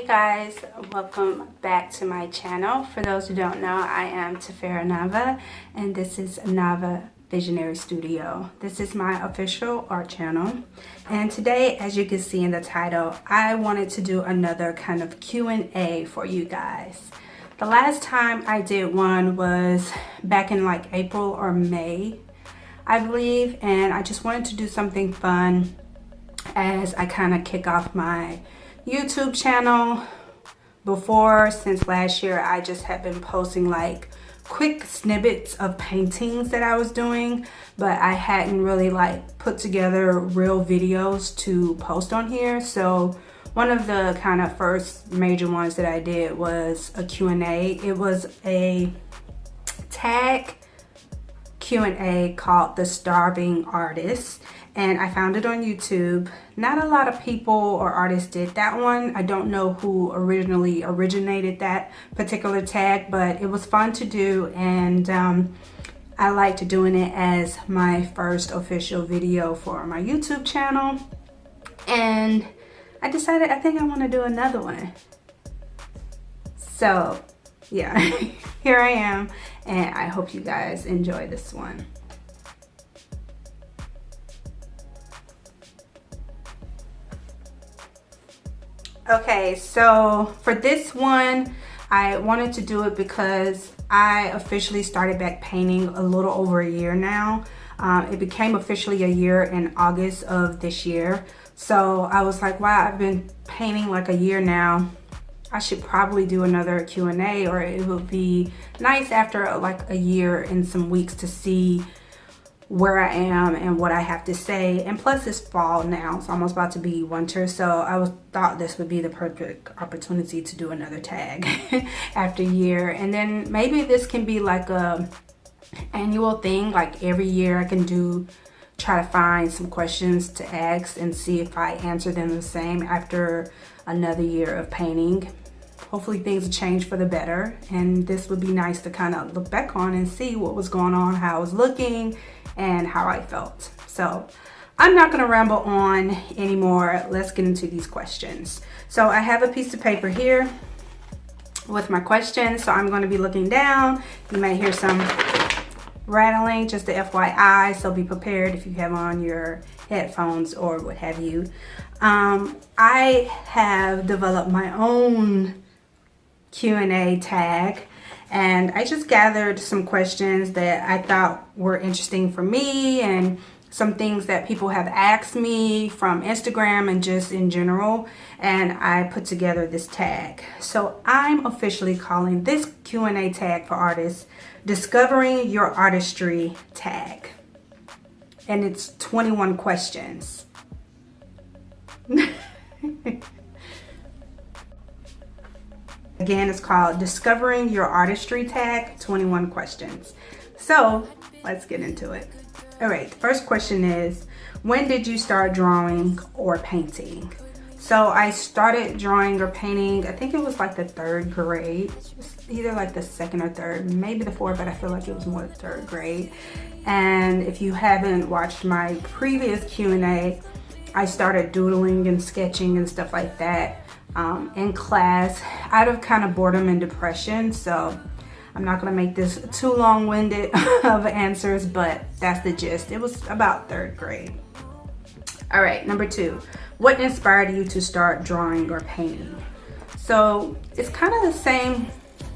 Guys, welcome back to my channel. For those who don't know, I am Tifarah Naava and this is Naava Visionary Studio. This is my official art channel, and today, as you can see in the title, I wanted to do another kind of Q&A for you guys. The last time I did one was back in like April or May, I believe, and I just wanted to do something fun as I kind of kick off my YouTube channel. Since last year, I just have been posting like quick snippets of paintings that I was doing, but I hadn't really like put together real videos to post on here. So one of the kind of first major ones that I did was a Q&A. It was a tag Q&A called The Starving Artist, and I found it on YouTube. Not a lot of people or artists did that one. I don't know who originally originated that particular tag, but it was fun to do, and I liked doing it as my first official video for my YouTube channel. And I decided I think I want to do another one. So yeah, here I am, and I hope you guys enjoy this one. Okay, so for this one, I wanted to do it because I officially started back painting a little over a year now. It became officially a year in August of this year. So I was like, wow, I've been painting like a year now. I should probably do another Q&A, or it would be nice after like a year and some weeks to see where I am and what I have to say. And plus it's fall now, it's almost about to be winter, so I thought this would be the perfect opportunity to do another tag after a year. And then maybe this can be like a annual thing, like every year I can try to find some questions to ask and see if I answer them the same after another year of painting. Hopefully things will change for the better, and this would be nice to kind of look back on and see what was going on, how I was looking, and how I felt. So I'm not going to ramble on anymore. Let's get into these questions. So I have a piece of paper here with my questions, so I'm going to be looking down. You may hear some rattling, just the FYI, so be prepared if you have on your headphones or what have you. I have developed my own Q&A tag, and I just gathered some questions that I thought were interesting for me and some things that people have asked me from Instagram and just in general, and I put together this tag. So I'm officially calling this Q&A tag for artists Discovering Your Artistry tag, and it's 21 questions. Again, it's called Discovering Your Artistry tag, 21 questions. So let's get into it. All right, the first question is, when did you start drawing or painting? So I started drawing or painting, I think it was like the 3rd grade, either like the 2nd or 3rd, maybe the 4th, but I feel like it was more the 3rd grade. And if you haven't watched my previous Q&A, I started doodling and sketching and stuff like that in class out of kind of boredom and depression. So I'm not going to make this too long-winded of answers, but that's the gist. It was about 3rd grade. All right, number 2. What inspired you to start drawing or painting? So it's kind of the same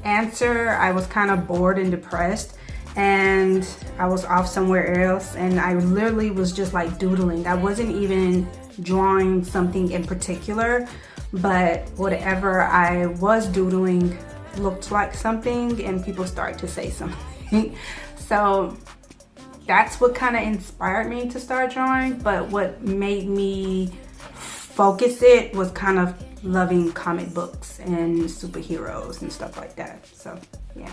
answer. I was kind of bored and depressed, and I was off somewhere else, and I literally was just like doodling. I wasn't even drawing something in particular, but whatever I was doodling looked like something, and people started to say something. So that's what kind of inspired me to start drawing, but what made me focus it was kind of loving comic books and superheroes and stuff like that. So yeah.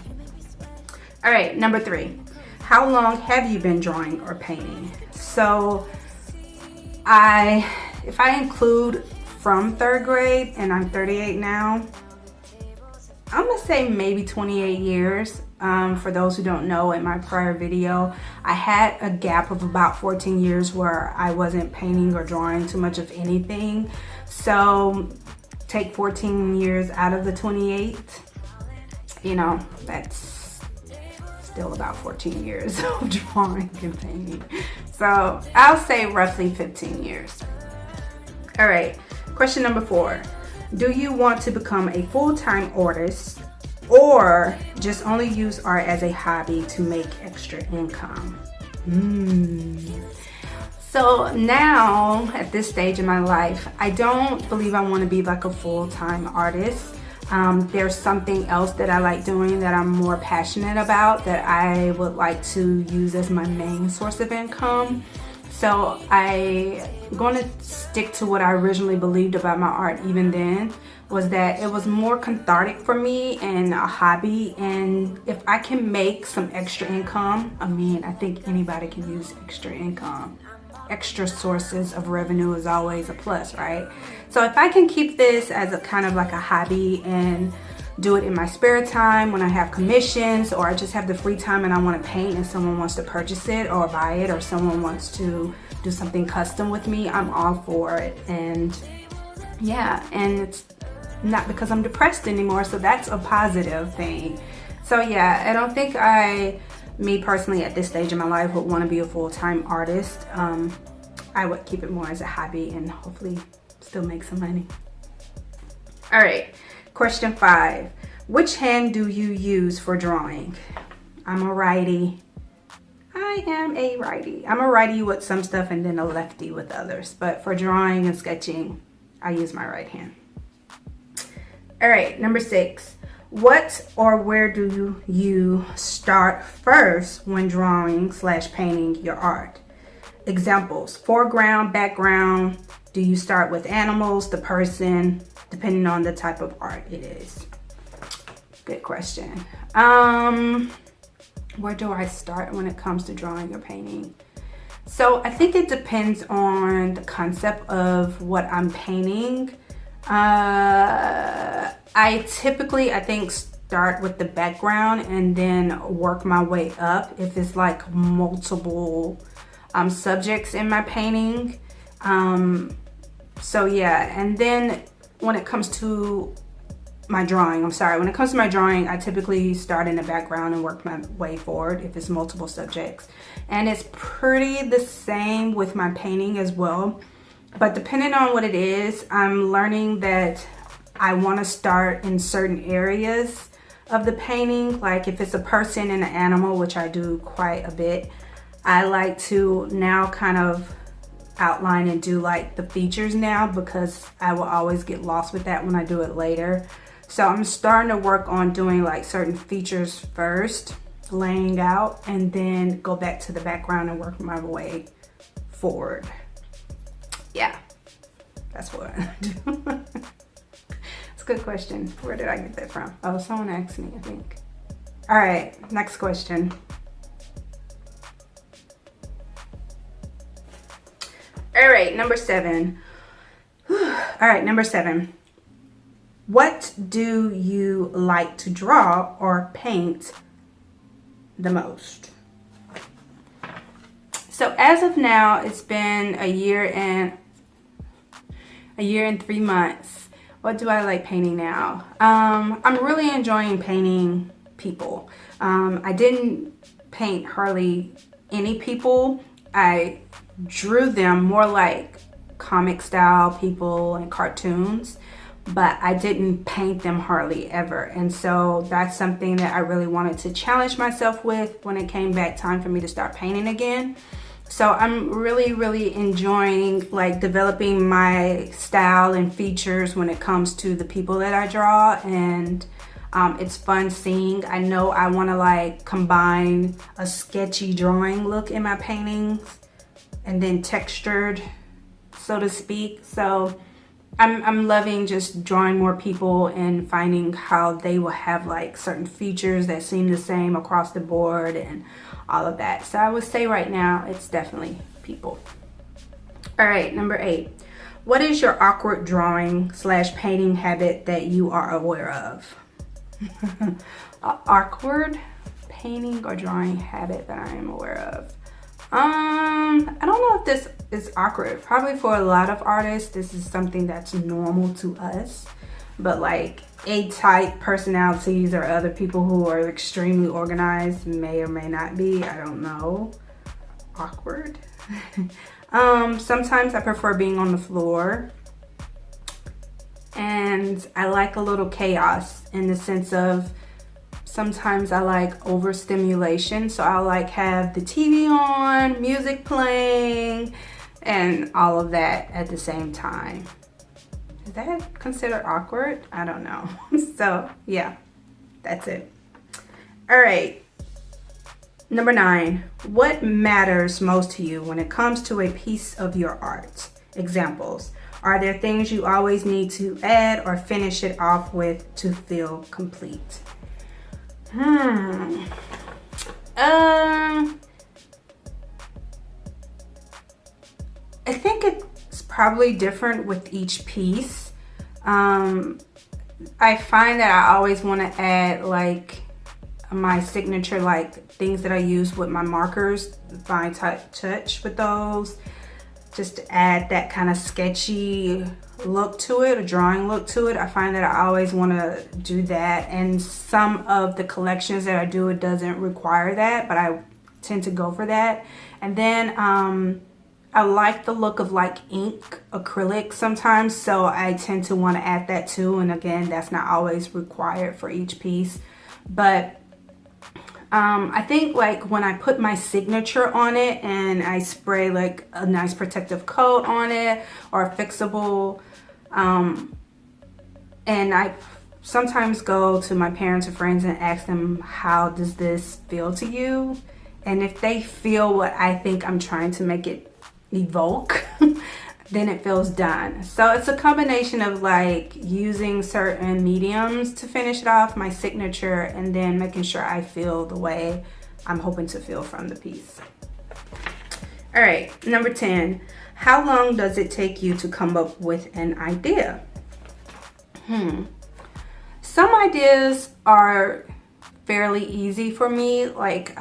All right, number 3. How long have you been drawing or painting? So if I include from 3rd grade, and I'm 38 now, I'm gonna say maybe 28 years. For those who don't know, in my prior video, I had a gap of about 14 years where I wasn't painting or drawing too much of anything. So take 14 years out of the 28, you know, that's still about 14 years of drawing and painting. So I'll say roughly 15 years. All right, question number 4. Do you want to become a full-time artist or just only use art as a hobby to make extra income? So now at this stage in my life, I don't believe I want to be like a full-time artist. There's something else that I like doing that I'm more passionate about that I would like to use as my main source of income. So I'm going to stick to what I originally believed about my art even then, was that it was more cathartic for me and a hobby. And if I can make some extra income, I mean, I think anybody can use extra income. Extra sources of revenue is always a plus, right? So if I can keep this as a kind of like a hobby and do it in my spare time when I have commissions, or I just have the free time and I want to paint and someone wants to purchase it or buy it, or someone wants to do something custom with me, I'm all for it. And yeah, and it's not because I'm depressed anymore, so that's a positive thing. So yeah, I don't think me personally at this stage in my life would want to be a full-time artist. I would keep it more as a hobby and hopefully still make some money. All right, question 5. Which hand do you use for drawing? I'm a righty. I am a righty. I'm a righty with some stuff and then a lefty with others. But for drawing and sketching, I use my right hand. All right, number 6. What or where do you start first when drawing / painting your art? Examples: foreground, background. Do you start with animals, the person, depending on the type of art it is? Good question. Where do I start when it comes to drawing or painting? So I think it depends on the concept of what I'm painting. I typically, I think, start with the background and then work my way up if it's like multiple subjects in my painting. So yeah, and then when it comes to my drawing, I typically start in the background and work my way forward if it's multiple subjects. And it's pretty the same with my painting as well. But depending on what it is, I'm learning that I want to start in certain areas of the painting. Like if it's a person and an animal, which I do quite a bit, I like to now kind of outline and do like the features now, because I will always get lost with that when I do it later. So I'm starting to work on doing like certain features first, laying out, and then go back to the background and work my way forward. Yeah, that's what I do. It's a good question. Where did I get that from? Oh, someone asked me, I think. All right, next question. All right, number 7. All right, number 7. What do you like to draw or paint the most? So as of now, it's been a year and 3 months. What do I like painting now? I'm really enjoying painting people. I didn't paint hardly any people. I drew them more like comic style people and cartoons, but I didn't paint them hardly ever. And so that's something that I really wanted to challenge myself with when it came back time for me to start painting again. So I'm really enjoying like developing my style and features when it comes to the people that I draw, and it's fun seeing. I know I want to like combine a sketchy drawing look in my paintings and then textured, so to speak. So I'm loving just drawing more people and finding how they will have like certain features that seem the same across the board and all of that. So I would say right now it's definitely people. All right, number 8. What is your awkward drawing / painting habit that you are aware of? Awkward painting or drawing habit that I am aware of. I don't know if this is awkward. Probably for a lot of artists, this is something that's normal to us. but like A-type personalities or other people who are extremely organized may or may not be. I don't know. Awkward. Sometimes I prefer being on the floor. And I like a little chaos in the sense of sometimes I like overstimulation. So I'll like have the TV on, music playing, and all of that at the same time. Is that considered awkward? I don't know. So yeah, that's it. All right. Number 9, what matters most to you when it comes to a piece of your art? Examples. Are there things you always need to add or finish it off with to feel complete? I think it's probably different with each piece. I find that I always want to add like my signature, like things that I use with my markers, fine touch with those, just to add that kind of sketchy look to it, a drawing look to it. I find that I always want to do that, and some of the collections that I do, it doesn't require that, but I tend to go for that. And then I like the look of like ink acrylic sometimes, so I tend to want to add that too. And again, that's not always required for each piece, but I think like when I put my signature on it and I spray like a nice protective coat on it or a fixable, and I sometimes go to my parents or friends and ask them, how does this feel to you? And if they feel what I think I'm trying to make it evoke, then it feels done. So it's a combination of like using certain mediums to finish it off, my signature, and then making sure I feel the way I'm hoping to feel from the piece. All right, number 10, how long does it take you to come up with an idea? Some ideas are fairly easy for me, like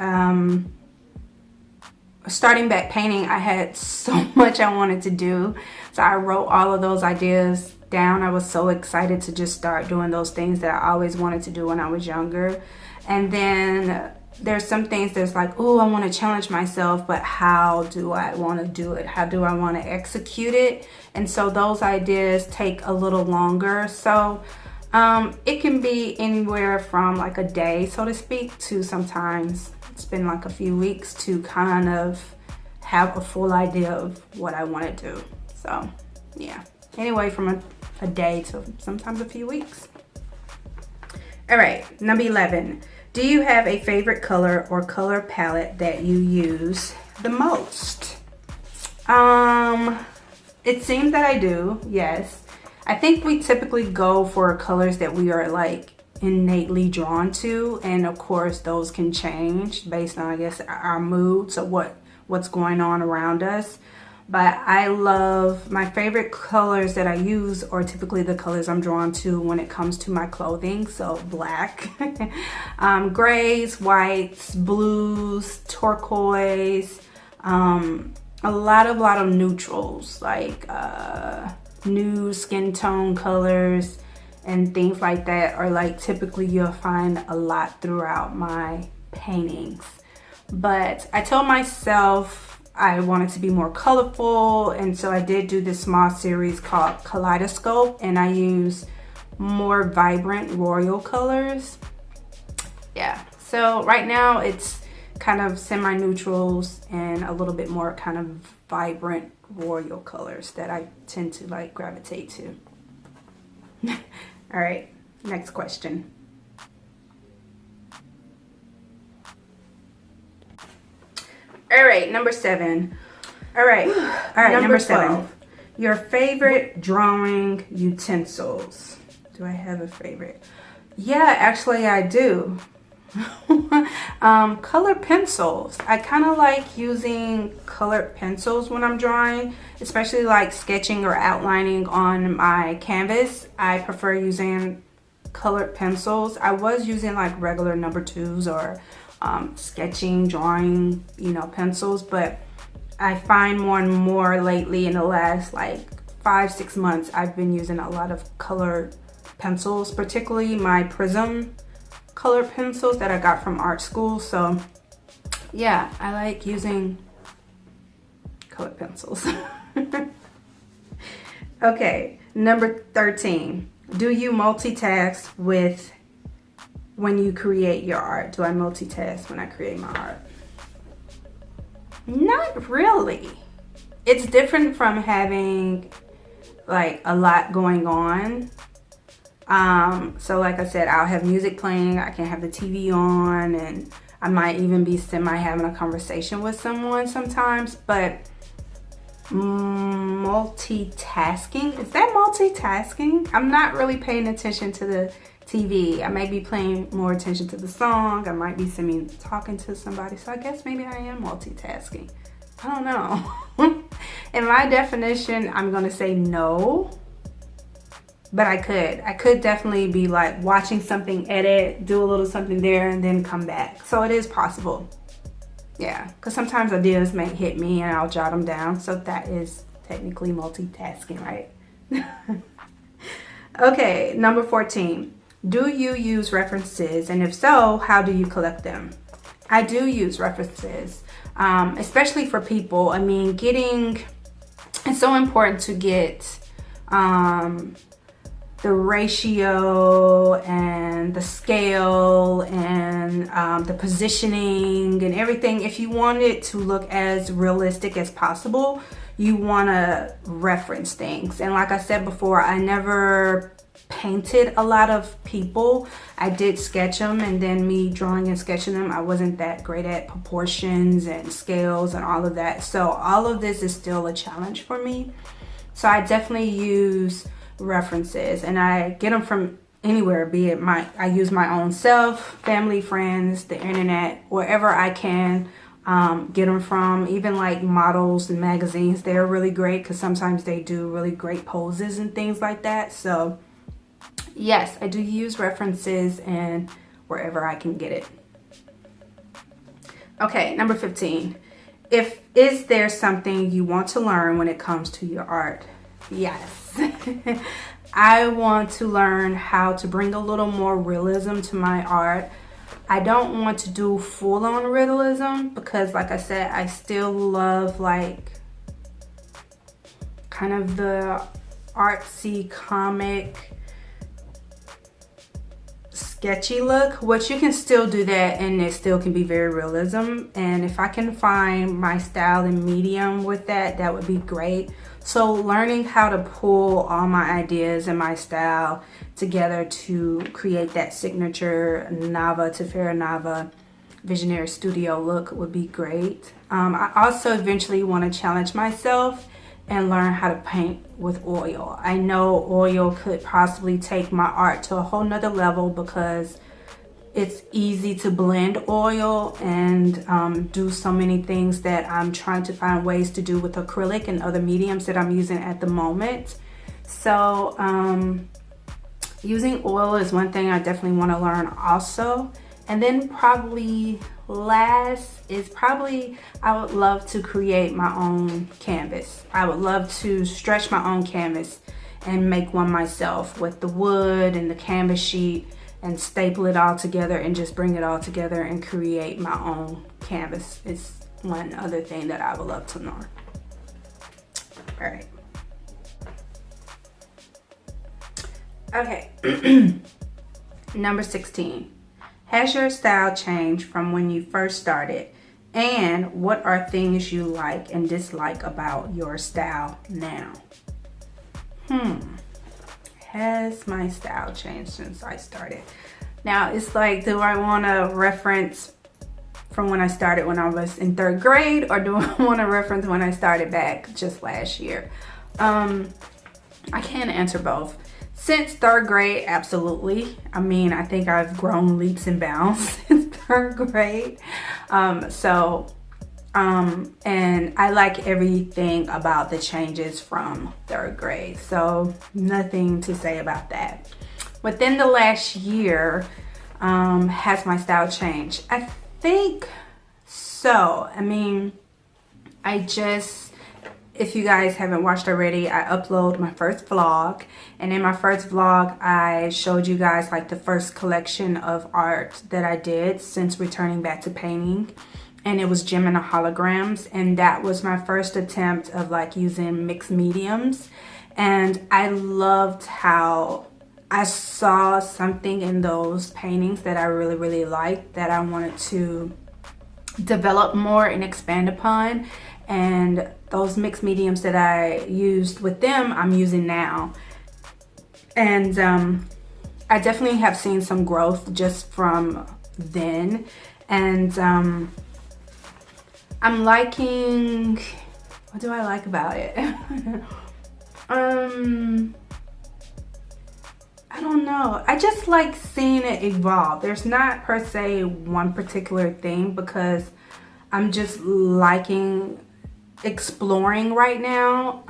starting back painting, I had so much I wanted to do, so I wrote all of those ideas down. I was so excited to just start doing those things that I always wanted to do when I was younger. And then there's some things that's like, oh, I want to challenge myself, but how do I want to do it? How do I want to execute it? And so those ideas take a little longer. So it can be anywhere from like a day, so to speak, to sometimes it's been like a few weeks to kind of have a full idea of what I want to do. So yeah, anyway, from a day to sometimes a few weeks. All right, number 11, do you have a favorite color or color palette that you use the most? It seems that I do, yes. I think we typically go for colors that we are like innately drawn to, and of course those can change based on, I guess, our moods or what's going on around us. But I love, my favorite colors that I use are typically the colors I'm drawn to when it comes to my clothing. So black, grays, whites, blues, turquoise, a lot of neutrals, like nude skin tone colors and things like that are like typically you'll find a lot throughout my paintings. But I told myself I wanted to be more colorful, and so I did do this small series called Kaleidoscope, and I use more vibrant royal colors. Yeah, so right now it's kind of semi-neutrals and a little bit more kind of vibrant royal colors that I tend to like gravitate to. All right, next question. All right, number 7. All right, number 7. Your favorite drawing utensils. Do I have a favorite? Yeah, actually I do. Colored pencils. I kind of like using colored pencils when I'm drawing, especially like sketching or outlining on my canvas. I prefer using colored pencils. I was using like regular number 2s or sketching, drawing, pencils, but I find more and more lately in the last like 5-6 months I've been using a lot of colored pencils, particularly my Prism color pencils that I got from art school. So yeah, I like using colored pencils. Okay, number 13. Do you multitask when you create your art? Do I multitask when I create my art? Not really. It's different from having like a lot going on. So like I said, I'll have music playing, I can have the TV on, and I might even be semi having a conversation with someone sometimes. But multitasking, is that multitasking? I'm not really paying attention to the TV. I may be paying more attention to the song. I might be talking to somebody. So I guess maybe I am multitasking. I don't know. In my definition, I'm gonna say no. But I could definitely be like watching something, edit, do a little something there, and then come back. So it is possible. Yeah, because sometimes ideas may hit me and I'll jot them down. So that is technically multitasking, right? Okay, number 14. Do you use references? And if so, how do you collect them? I do use references, especially for people. I mean, it's so important to get the ratio and the scale and the positioning and everything. If you want it to look as realistic as possible, you want to reference things. And like I said before, I never painted a lot of people. I did sketch them, and then me drawing and sketching them, I wasn't that great at proportions and scales and all of that. So all of this is still a challenge for me. So I definitely use references, and I get them from anywhere, be it I use my own self, family, friends, the internet, wherever I can get them from. Even like models and magazines, they're really great because sometimes they do really great poses and things like that. So yes, I do use references and wherever I can get it. Okay, number 15. Is there something you want to learn when it comes to your art? Yes. I want to learn how to bring a little more realism to my art. I don't want to do full-on realism because, like I said, I still love like kind of the artsy comic sketchy look, which you can still do that and it still can be very realism. And if I can find my style and medium with that, that would be great. So learning how to pull all my ideas and my style together to create that signature Tifarah Naava visionary studio look would be great. I also eventually want to challenge myself and learn how to paint with oil. I know oil could possibly take my art to a whole nother level because it's easy to blend oil and do so many things that I'm trying to find ways to do with acrylic and other mediums that I'm using at the moment. So using oil is one thing I definitely want to learn also. And then probably last is I would love to create my own canvas. I would love to stretch my own canvas and make one myself with the wood and the canvas sheet and staple it all together and just bring it all together and create my own canvas. It's one other thing that I would love to learn. All right. Okay. Number 16. Has your style changed from when you first started? And what are things you like and dislike about your style now? Has my style changed since I started? Now it's like, do I want to reference from when I started when I was in 3rd grade, or do I want to reference when I started back just last year? I can't answer both. Since 3rd grade, absolutely. I mean, I think I've grown leaps and bounds since 3rd grade. And I like everything about the changes from 3rd grade. So nothing to say about that. Within the last year, has my style changed? I think so. I mean, if you guys haven't watched already, I upload my first vlog, and in my first vlog I showed you guys like the first collection of art that I did since returning back to painting, and it was gem and holograms, and that was my first attempt of like using mixed mediums. And I loved how I saw something in those paintings that I really liked, that I wanted to develop more and expand upon. And those mixed mediums that I used with them, I'm using now. And I definitely have seen some growth just from then. And I'm liking, what do I like about it? I don't know. I just like seeing it evolve. There's not per se one particular thing, because I'm just liking exploring right now.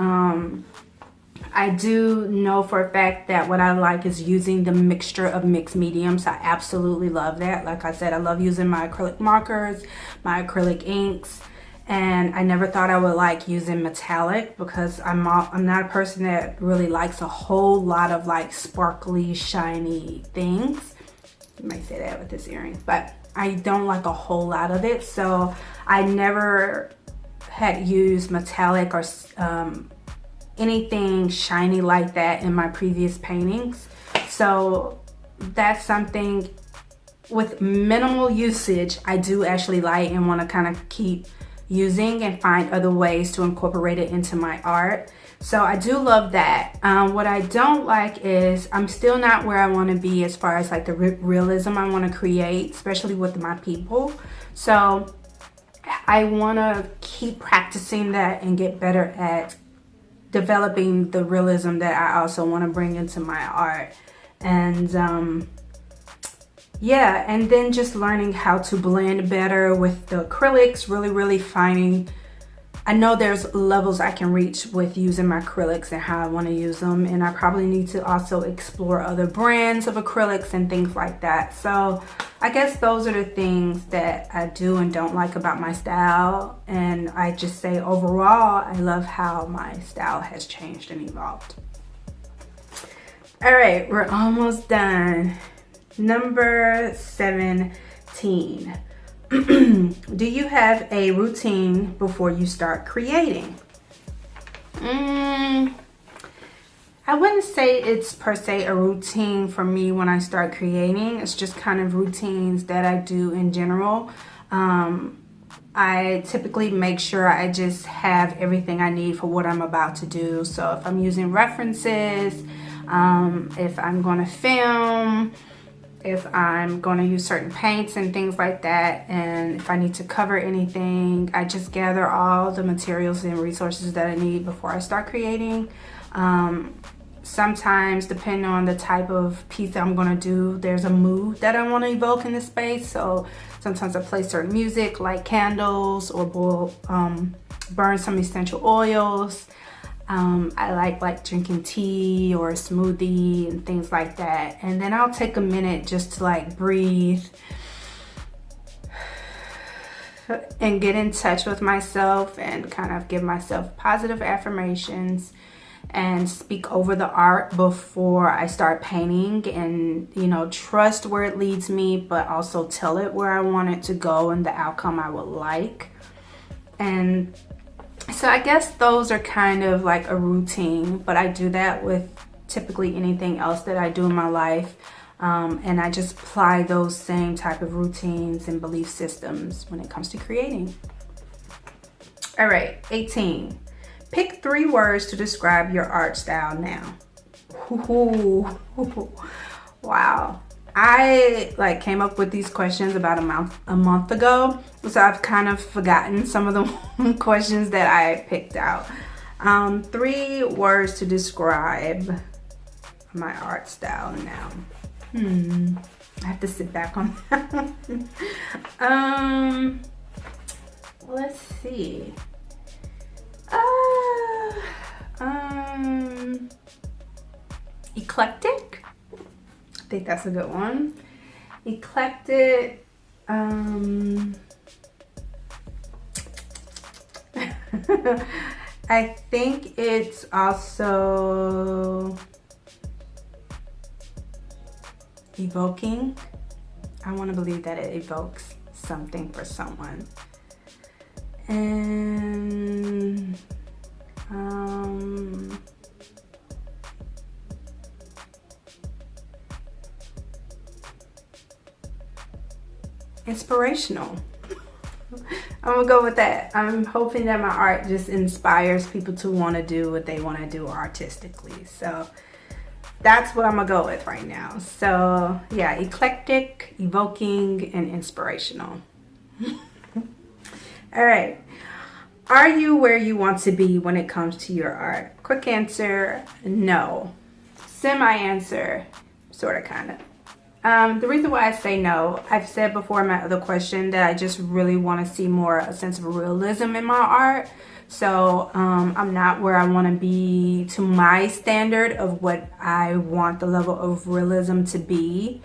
I do know for a fact that what I like is using the mixture of mixed mediums. I absolutely love that. Like I said, I love using my acrylic markers, my acrylic inks, and I never thought I would like using metallic, because I'm not a person that really likes a whole lot of like sparkly, shiny things. You might say that with this earring, but I don't like a whole lot of it. So I never had used metallic or anything shiny like that in my previous paintings. So that's something with minimal usage I do actually like and want to kind of keep using and find other ways to incorporate it into my art. So I do love that. What I don't like is I'm still not where I want to be as far as like the realism I want to create, especially with my people. So I want to keep practicing that and get better at developing the realism that I also want to bring into my art. And yeah, and then just learning how to blend better with the acrylics, really finding, I know there's levels I can reach with using my acrylics and how I want to use them, and I probably need to also explore other brands of acrylics and things like that. So I guess those are the things that I do and don't like about my style, and I just say overall I love how my style has changed and evolved. All right, we're almost done. Number 17. Do you have a routine before you start creating? I wouldn't say it's per se a routine for me when I start creating. It's just kind of routines that I do in general. I typically make sure I just have everything I need for what I'm about to do. So if I'm using references, if I'm going to film, if I'm going to use certain paints and things like that, and if I need to cover anything, I just gather all the materials and resources that I need before I start creating. Sometimes, depending on the type of piece that I'm going to do, there's a mood that I want to evoke in the space. So sometimes I play certain music, light candles, or burn some essential oils. I like drinking tea or a smoothie and things like that. And then I'll take a minute just to like breathe and get in touch with myself and kind of give myself positive affirmations and speak over the art before I start painting, and you know, trust where it leads me, but also tell it where I want it to go and the outcome I would like. And so I guess those are kind of like a routine, but I do that with typically anything else that I do in my life. And I just apply those same type of routines and belief systems when it comes to creating. All right, 18. Pick 3 words to describe your art style now. Ooh, wow. I came up with these questions about a month ago, so I've kind of forgotten some of the questions that I picked out. 3 words to describe my art style now. I have to sit back on that. Let's see. Eclectic. I think that's a good one. Eclectic. I think it's also evoking. I want to believe that it evokes something for someone. And inspirational. I'm gonna go with that. I'm hoping that my art just inspires people to want to do what they want to do artistically. So that's what I'm gonna go with right now. So yeah, eclectic, evoking, and inspirational. All right. Are you where you want to be when it comes to your art? Quick answer, no. Semi answer, sort of, kind of. The reason why I say no, I've said before in my other question that I just really want to see more a sense of realism in my art. So I'm not where I want to be to my standard of what I want the level of realism to be.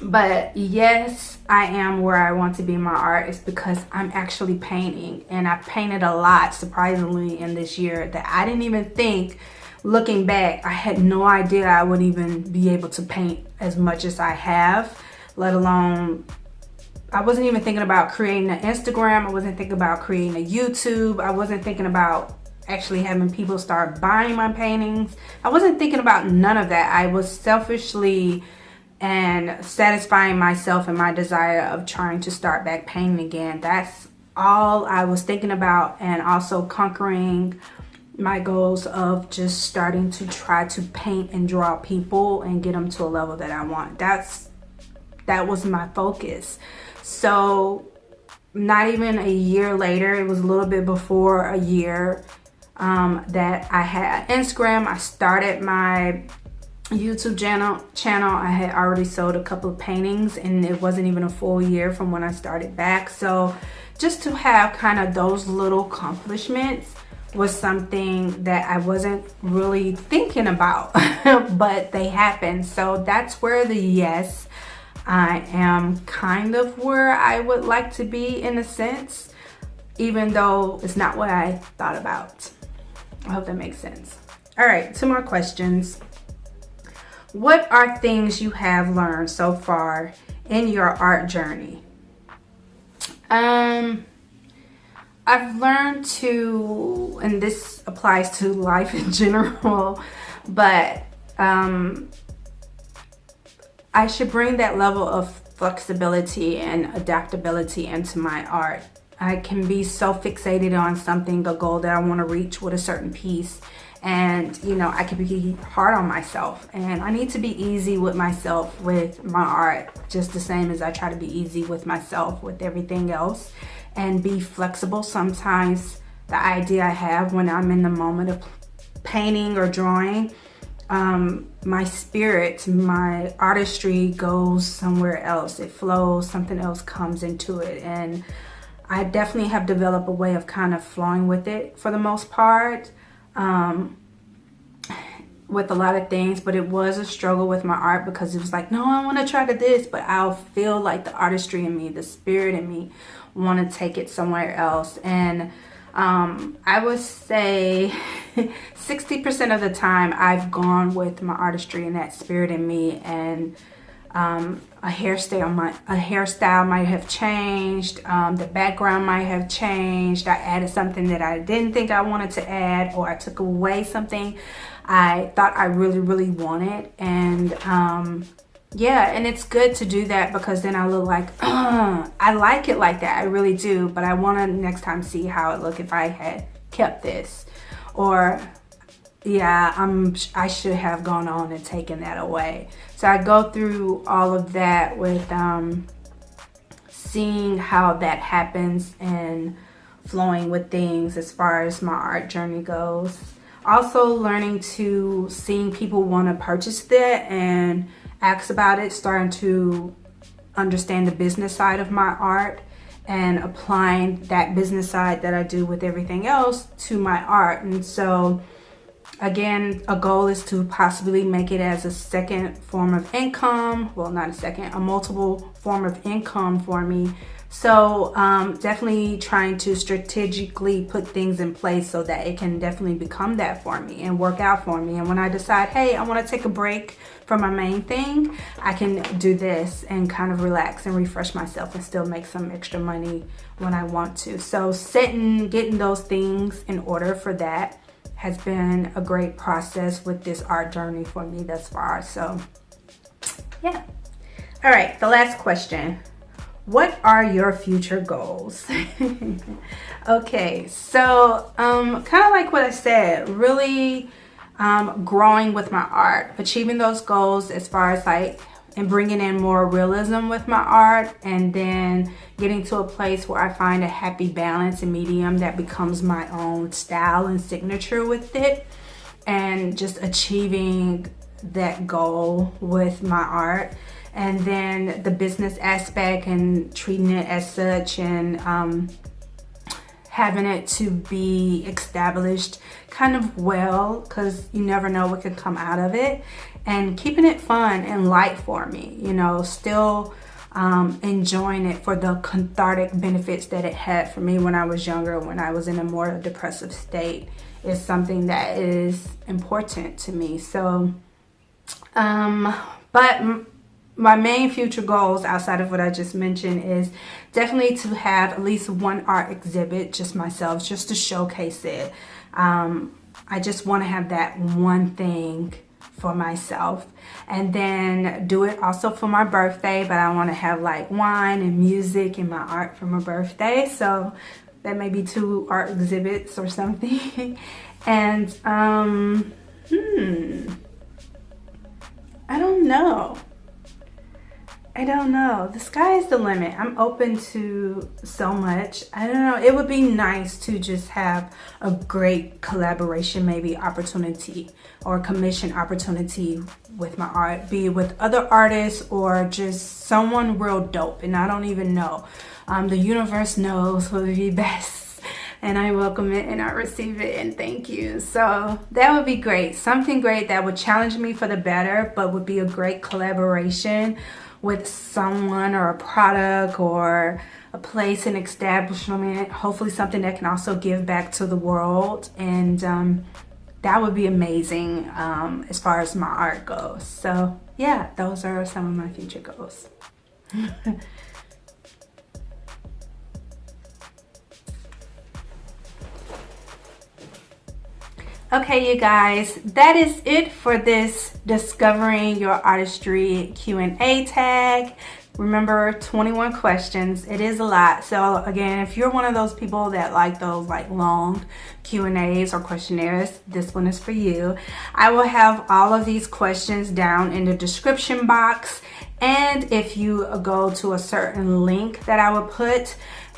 But yes, I am where I want to be in my art. It's because I'm actually painting, and I painted a lot, surprisingly, in this year that I didn't even think. Looking back, I had no idea I would even be able to paint as much as I have, let alone, I wasn't even thinking about creating an Instagram. I wasn't thinking about creating a YouTube. I wasn't thinking about actually having people start buying my paintings. I wasn't thinking about none of that. I was selfishly and satisfying myself and my desire of trying to start back painting again. That's all I was thinking about, and also conquering my goals of just starting to try to paint and draw people and get them to a level that I want. That was my focus. So not even a year later, it was a little bit before a year that I had Instagram. I started my YouTube channel. I had already sold a couple of paintings, and it wasn't even a full year from when I started back. So just to have kind of those little accomplishments was something that I wasn't really thinking about, but they happened. So that's where the yes, I am kind of where I would like to be in a sense, even though it's not what I thought about. I hope that makes sense. All right, 2 more questions. What are things you have learned so far in your art journey? I've learned to, and this applies to life in general, but I should bring that level of flexibility and adaptability into my art. I can be so fixated on something, a goal that I want to reach with a certain piece, and I can be hard on myself, and I need to be easy with myself with my art, just the same as I try to be easy with myself with everything else, and be flexible. Sometimes the idea I have when I'm in the moment of painting or drawing, my spirit, my artistry goes somewhere else. It flows, something else comes into it, and I definitely have developed a way of kind of flowing with it for the most part, with a lot of things. But it was a struggle with my art, because it was like, no, I want to try to this, but I'll feel like the artistry in me, the spirit in me, want to take it somewhere else. And I would say 60% of the time I've gone with my artistry and that spirit in me, and a hairstyle might have changed, the background might have changed, I added something that I didn't think I wanted to add, or I took away something I thought I really wanted. And yeah, and it's good to do that, because then I look like, I like it like that, I really do, but I want to next time see how it look if I had kept this, or yeah, I should have gone on and taken that away. So I go through all of that with seeing how that happens and flowing with things as far as my art journey goes. Also learning to seeing people want to purchase that and ask about it, starting to understand the business side of my art, and applying that business side that I do with everything else to my art. And so again, a goal is to possibly make it as a second form of income. Well, not a second, a multiple form of income for me So definitely trying to strategically put things in place so that it can definitely become that for me and work out for me. And when I decide, hey, I want to take a break from my main thing, I can do this and kind of relax and refresh myself and still make some extra money when I want to. So getting those things in order for that has been a great process with this art journey for me thus far. So yeah. All right, the last question. What are your future goals? Okay, so kind of like what I said, really growing with my art, achieving those goals as far as like, and bringing in more realism with my art, and then getting to a place where I find a happy balance and medium that becomes my own style and signature with it, and just achieving that goal with my art. And then the business aspect and treating it as such, and having it to be established kind of well, because you never know what could come out of it, and keeping it fun and light for me, you know, still enjoying it for the cathartic benefits that it had for me when I was younger, when I was in a more depressive state, is something that is important to me. So but my main future goals outside of what I just mentioned is definitely to have at least one art exhibit, just myself, just to showcase it. I just want to have that one thing for myself, and then do it also for my birthday, but I want to have like wine and music and my art for my birthday. So that may be 2 art exhibits or something. And I don't know. The sky is the limit. I'm open to so much. I don't know. It would be nice to just have a great collaboration, maybe opportunity or commission opportunity with my art, be it with other artists or just someone real dope. And I don't even know. The universe knows what would be best. And I welcome it and I receive it and thank you. So that would be great. Something great that would challenge me for the better, but would be a great collaboration with someone or a product or a place, an establishment, hopefully something that can also give back to the world. And that would be amazing as far as my art goes. So yeah, those are some of my future goals. Okay, you guys, that is it for this Discovering Your Artistry Q&A tag. Remember, 21 questions. It is a lot. So again, if you're one of those people that like those like long Q&As or questionnaires, this one is for you. I will have all of these questions down in the description box. And if you go to a certain link that I will put,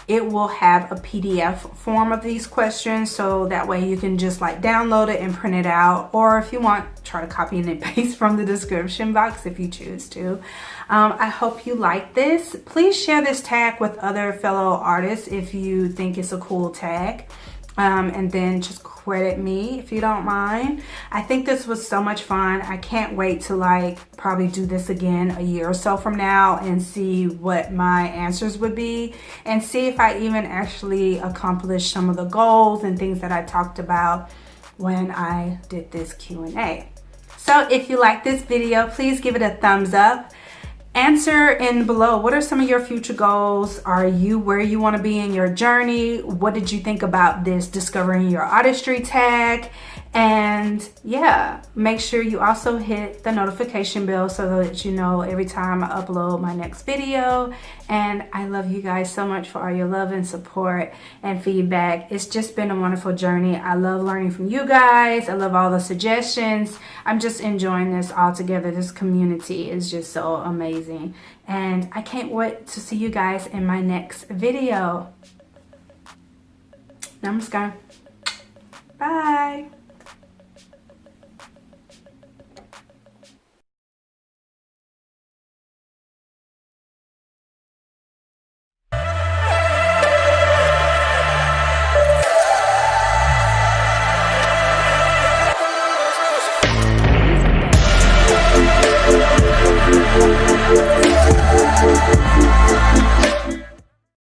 it will have a PDF form of these questions, so that way you can just like download it and print it out, or if you want, try to copy and paste from the description box if you choose to. I hope you like this. Please share this tag with other fellow artists if you think it's a cool tag. And then just credit me if you don't mind. I think this was so much fun. I can't wait to like probably do this again a year or so from now and see what my answers would be, and see if I even actually accomplished some of the goals and things that I talked about when I did this Q&A. So if you like this video, please give it a thumbs up. Answer in below, what are some of your future goals? Are you where you want to be in your journey? What did you think about this Discovering Your Artistry tag? And yeah, make sure you also hit the notification bell so that you know every time I upload my next video. And I love you guys so much for all your love and support and feedback. It's just been a wonderful journey. I love learning from you guys. I love all the suggestions. I'm just enjoying this all together. This community is just so amazing. And I can't wait to see you guys in my next video. Namaskar. Bye.